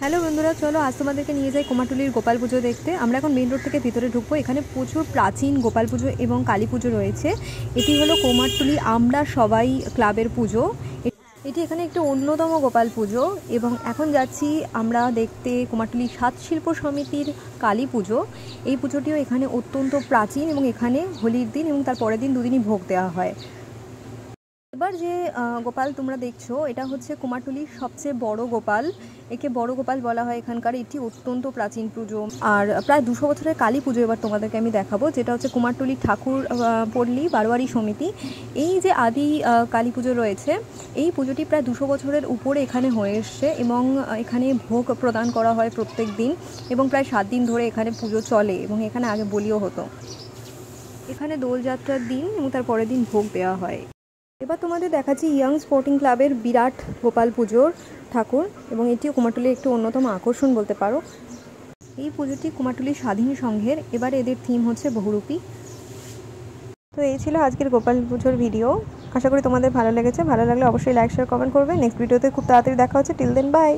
Hello বন্ধুরা, চলো আজ তোমাদেরকে নিয়ে যাই কুমারটুলির গোপাল পুজো দেখতে। আমরা এখন মেন রোড থেকে ভিতরে ঢুকবো। এখানে প্রচুর প্রাচীন গোপাল পুজো এবং কালী পুজো রয়েছে। এটি হলো কুমারটুলি আমরা সবাই ক্লাবের পুজো। এটি এখানে একটি অন্যতম গোপাল পুজো এবং এখন যাচ্ছি আমরা দেখতে কুমারটুলি সাত শিল্প সমিতির কালী পুজো। এই পুজোটিও এখানে অত্যন্ত প্রাচীন এবং এখানে হোলির দিন এবং তার পরের দিন দুদিনই ভোগ দেওয়া হয়। এবার যে গোপাল তোমরা দেখছো এটা হচ্ছে কুমারটুলির সবচেয়ে বড় গোপাল। একে বড় গোপাল বলা হয় এখানকার। এটি অত্যন্ত প্রাচীন পুজো আর প্রায় 200 বছরের কালী পুজো এবার তোমাদেরকে আমি দেখাবো, যেটা হচ্ছে কুমারটুলি ঠাকুর পল্লী বারোয়ারি সমিতি। এই যে আদি কালী পুজো রয়েছে, এই পুজোটি প্রায় 200 বছরের উপরে এখানে হয়ে এসছে এবং এখানে ভোগ প্রদান করা হয় প্রত্যেক দিন এবং প্রায় 7 দিন ধরে এখানে পুজো চলে এবং এখানে আগে বলিও হতো। এখানে দোলযাত্রার দিন এবং তার পরের দিন ভোগ দেওয়া হয়। এবার তোমাদের দেখাচ্ছি ইয়ং স্পোর্টিং ক্লাবের বিরাট গোপাল পুজোর ঠাকুর এবং এটিও কুমারটুলির একটি অন্যতম আকর্ষণ বলতে পারো। এই পুজোটি কুমারটুলির স্বাধীন সংঘের। এবার এদের থিম হচ্ছে বহুরূপী। তো এই ছিল আজকের গোপাল পুজোর ভিডিও। আশা করি তোমাদের ভালো লেগেছে। ভালো লাগলে অবশ্যই লাইক শেয়ার কমেন্ট করবে। নেক্সট ভিডিওতে খুব তাড়াতাড়ি দেখা হচ্ছে। Till then by.